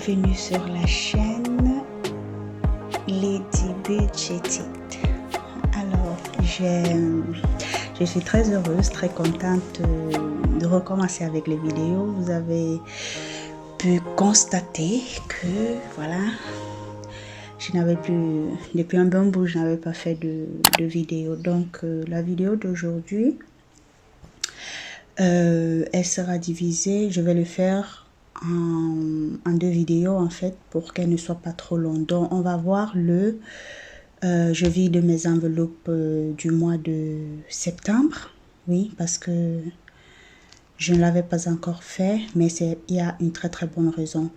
bienvenue sur la chaîne Lady Budgetit. Alors, je suis très heureuse, très contente de recommencer avec les vidéos. Vous avez pu constater que, voilà, je n'avais plus, depuis un bon bout, je n'avais pas fait de vidéo. Donc, la vidéo d'aujourd'hui, elle sera divisée, je vais le faire en deux vidéos en fait pour qu'elle ne soit pas trop longue. Donc on va voir je vide mes enveloppes du mois de septembre, oui, parce que je ne l'avais pas encore fait, mais il y a une très très bonne raison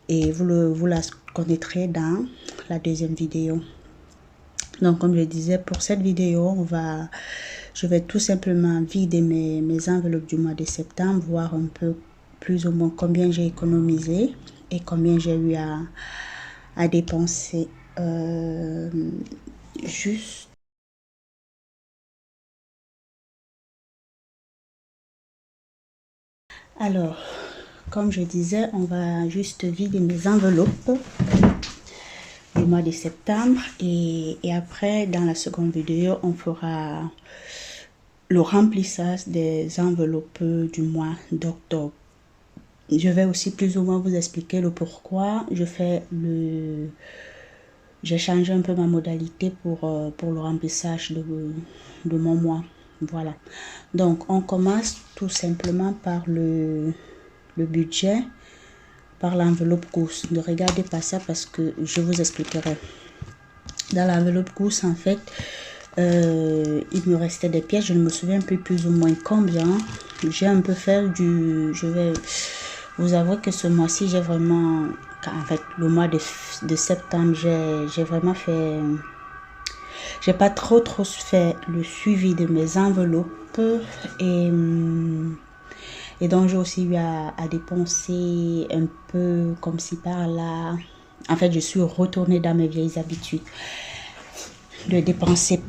et vous la connaîtrez dans la deuxième vidéo. Donc comme je disais, pour cette vidéo je vais tout simplement vider mes enveloppes du mois de septembre, voir un peu plus ou moins combien j'ai économisé et combien j'ai eu à dépenser. Juste alors, comme je disais, on va juste vider mes enveloppes du mois de septembre et après dans la seconde vidéo on fera le remplissage des enveloppes du mois d'octobre. Je vais aussi plus ou moins vous expliquer le pourquoi j'ai changé un peu ma modalité pour le remplissage de mon mois. Voilà. Donc, on commence tout simplement par le budget, par l'enveloppe course. Ne regardez pas ça parce que je vous expliquerai. Dans l'enveloppe course, en fait, il me restait des pièces. Je ne me souviens plus ou moins combien. J'ai un peu fait je vais vous avouer que ce mois-ci, j'ai vraiment... En fait, le mois de septembre, j'ai vraiment fait... J'ai pas trop fait le suivi de mes enveloppes et donc j'ai aussi eu à dépenser un peu comme si par là. En fait, je suis retournée dans mes vieilles habitudes de dépenser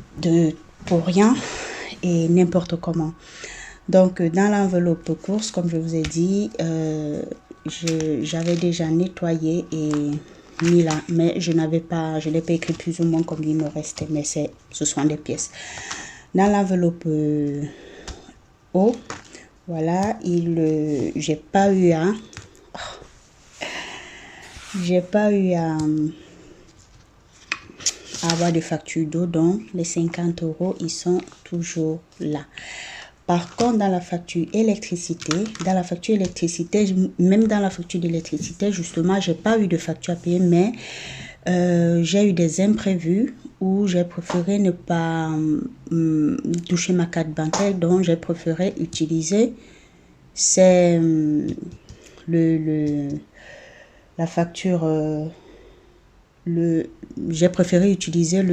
pour rien et n'importe comment. Donc, dans l'enveloppe course, comme je vous ai dit, j'avais déjà nettoyé et mis là, mais je n'ai pas écrit plus ou moins combien il me restait, mais ce sont des pièces. Dans l'enveloppe haut, voilà, j'ai pas eu à avoir de facture d'eau, donc les 50 €, ils sont toujours là. Par contre, dans la facture électricité, même dans la facture d'électricité, justement, j'ai pas eu de facture à payer, mais j'ai eu des imprévus où j'ai préféré ne pas toucher ma carte bancaire, donc j'ai préféré utiliser la facture, j'ai préféré utiliser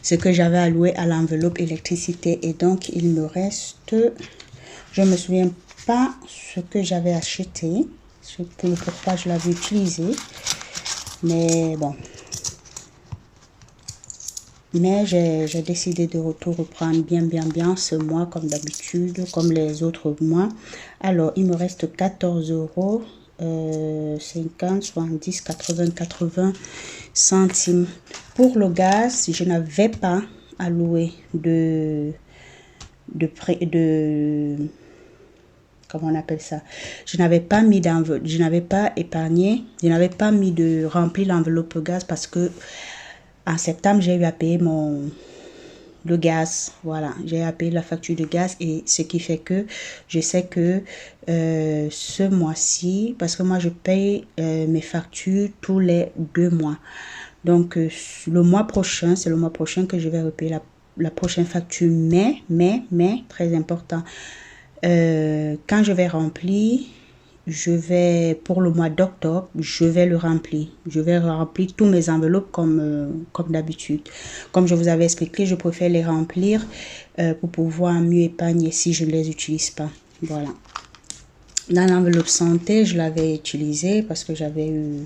ce que j'avais alloué à l'enveloppe électricité et donc il me reste, je me souviens pas ce que j'avais acheté, pourquoi je l'avais utilisé, mais bon, mais j'ai décidé de reprendre bien ce mois comme d'habitude, comme les autres mois. Alors il me reste 14 €, 50, 70, 80 centimes. Pour le gaz, je n'avais pas alloué comment on appelle ça, je n'avais pas épargné, je n'avais pas mis de remplir l'enveloppe gaz parce que en septembre j'ai eu à payer le gaz, voilà, j'ai à payer la facture de gaz et ce qui fait que je sais que ce mois-ci, parce que moi je paye mes factures tous les 2 mois, donc le mois prochain, c'est le mois prochain que je vais repayer la prochaine facture, mais très important, quand je vais remplir, pour le mois d'octobre, je vais le remplir. Je vais remplir tous mes enveloppes comme d'habitude. Comme je vous avais expliqué, je préfère les remplir pour pouvoir mieux épargner si je ne les utilise pas. Voilà. Dans l'enveloppe santé, je l'avais utilisé parce que j'avais eu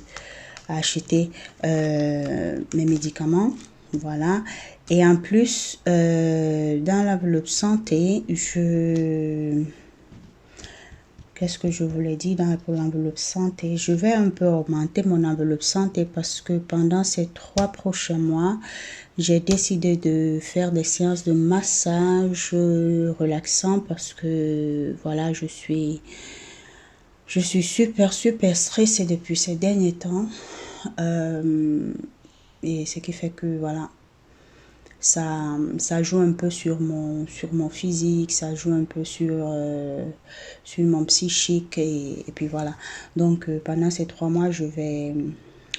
à acheter mes médicaments. Voilà. Et en plus, dans l'enveloppe santé, qu'est-ce que je voulais dire pour l'enveloppe santé? Je vais un peu augmenter mon enveloppe santé parce que pendant ces 3 prochains mois, j'ai décidé de faire des séances de massage relaxant parce que voilà, je suis super stressée depuis ces derniers temps. Et ce qui fait que voilà, ça joue un peu sur mon physique, ça joue un peu sur mon psychique et puis voilà. Donc pendant ces 3 mois, je vais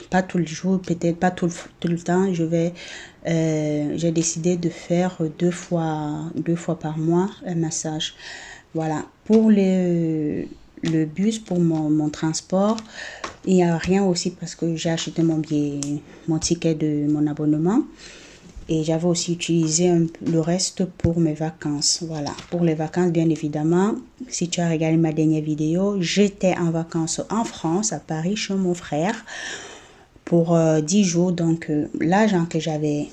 pas tous les jours, peut-être pas tout le temps, j'ai décidé de faire 2 fois par mois un massage. Voilà. Pour le bus, pour mon transport, il n'y a rien aussi parce que j'ai acheté mon ticket de mon abonnement. Et j'avais aussi utilisé le reste pour mes vacances. Voilà. Pour les vacances, bien évidemment, si tu as regardé ma dernière vidéo, j'étais en vacances en France, à Paris, chez mon frère, pour 10 jours. Donc, l'argent que j'avais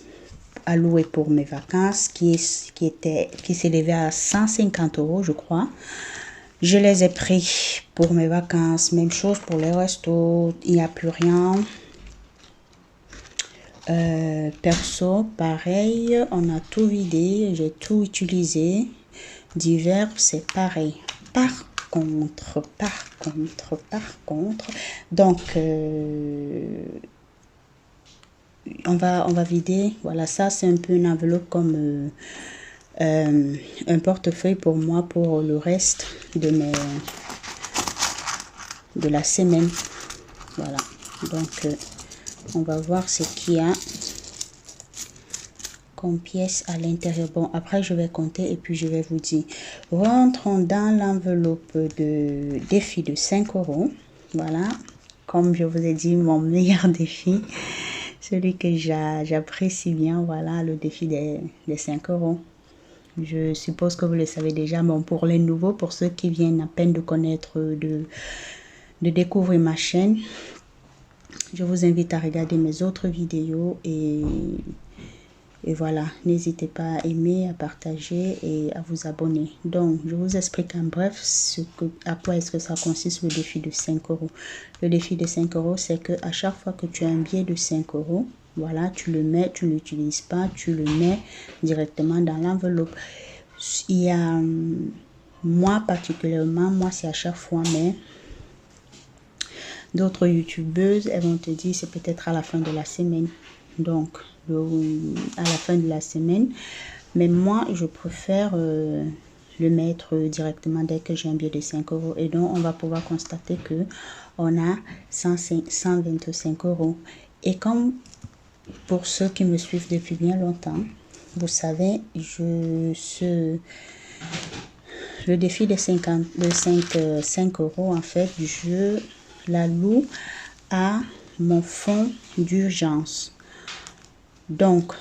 alloué pour mes vacances, qui s'élevait à 150 € je crois, je les ai pris pour mes vacances. Même chose pour les restos, il n'y a plus rien. Perso, pareil, on a tout vidé, j'ai tout utilisé. Divers, c'est pareil. Par contre, donc, on va vider. Voilà, ça, c'est un peu une enveloppe comme un portefeuille pour moi pour le reste de la semaine. Voilà, donc on va voir ce qu'il y a comme pièces à l'intérieur. Bon, après je vais compter et puis je vais vous dire. Rentrons dans l'enveloppe de défi de 5 €. Voilà, comme je vous ai dit, mon meilleur défi, celui que j'apprécie bien. Voilà, le défi des 5 €. Je suppose que vous le savez déjà, mais pour les nouveaux, pour ceux qui viennent à peine de connaître, de découvrir ma chaîne, je vous invite à regarder mes autres vidéos et voilà, n'hésitez pas à aimer, à partager et à vous abonner. Donc, je vous explique en bref à quoi est-ce que ça consiste le défi de 5 €. Le défi de 5 €, c'est que à chaque fois que tu as un billet de 5 €, voilà, tu le mets, tu ne l'utilises pas, tu le mets directement dans l'enveloppe. Il y a, moi particulièrement, moi c'est à chaque fois, mais d'autres youtubeuses, elles vont te dire c'est peut-être à la fin de la semaine. Donc, à la fin de la semaine. Mais moi, je préfère le mettre directement dès que j'ai un billet de 5 €. Et donc, on va pouvoir constater que on a 125 €. Et comme pour ceux qui me suivent depuis bien longtemps, vous savez, le défi de 5 €, en fait, je l'alloue à mon fonds d'urgence. Donc,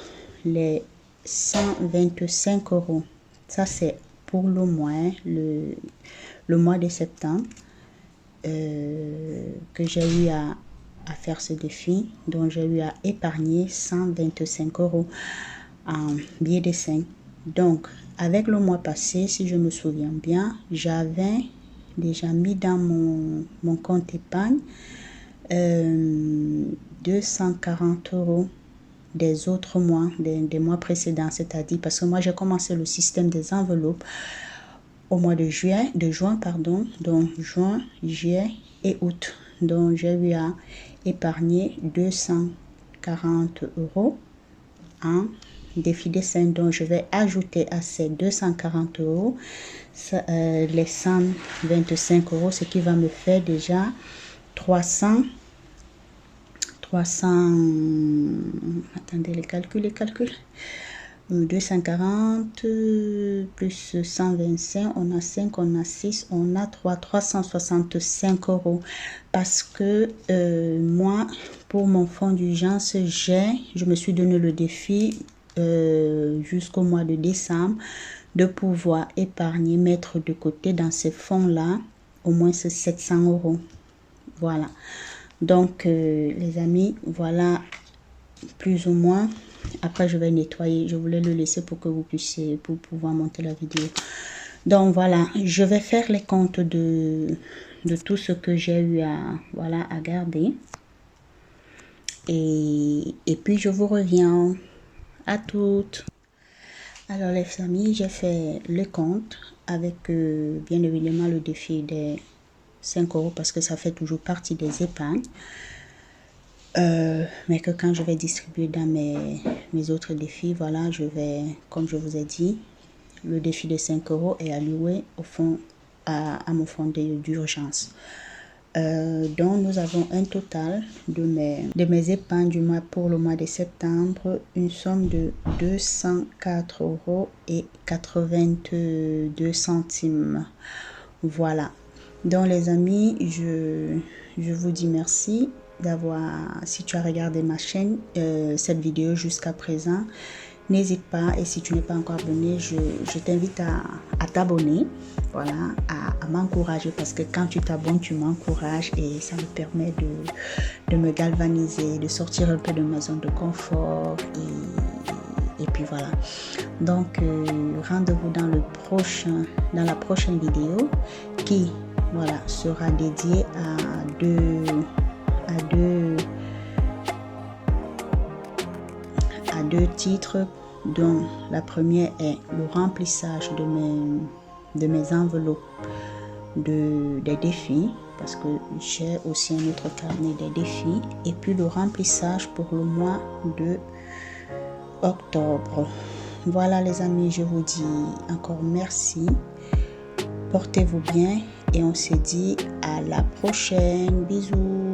les 125 €, ça c'est pour le mois, le mois de septembre, que j'ai eu à faire ce défi. Donc, j'ai eu à épargner 125 € en billets de 5. Donc, avec le mois passé, si je me souviens bien, j'avais déjà mis dans mon compte épargne 240 € des autres mois, des mois précédents, c'est-à-dire parce que moi j'ai commencé le système des enveloppes au mois de juin, donc juin, juillet et août. Donc j'ai eu à épargner 240 € en défi des 5. Donc je vais ajouter à ces 240 € les 125 €, ce qui va me faire déjà 300. Attendez, les calculs. 240 plus 125, on a 5, on a 6, on a 365 € parce que moi, pour mon fonds d'urgence, je me suis donné le défi jusqu'au mois de décembre de pouvoir épargner, mettre de côté dans ces fonds-là au moins 700 €. Voilà. Donc, les amis, voilà plus ou moins. Après, je vais nettoyer. Je voulais le laisser pour que vous puissiez, pour pouvoir monter la vidéo. Donc voilà, je vais faire les comptes de tout ce que j'ai eu à garder. Et puis je vous reviens à toutes. Alors les amis, j'ai fait le compte avec bien évidemment le défi des 5 € parce que ça fait toujours partie des épargnes. Mais que quand je vais distribuer dans mes autres défis, voilà, je vais, comme je vous ai dit, le défi de 5 € est alloué au fond à mon fonds d'urgence. Donc nous avons un total de mes épargnes du mois pour le mois de septembre, une somme de 204,82 €. Voilà. Donc les amis, je vous dis merci si tu as regardé ma chaîne, cette vidéo jusqu'à présent. N'hésite pas, et si tu n'es pas encore abonné, je t'invite à t'abonner, voilà, à m'encourager, parce que quand tu t'abonnes, tu m'encourages et ça me permet de me galvaniser, de sortir un peu de ma zone de confort et puis voilà. Donc rendez-vous dans la prochaine vidéo qui, voilà, sera dédiée à deux titres, dont la première est le remplissage de mes enveloppes des défis, parce que j'ai aussi un autre carnet des défis, et puis le remplissage pour le mois de octobre. Voilà les amis, je vous dis encore merci, portez-vous bien et on se dit à la prochaine. Bisous.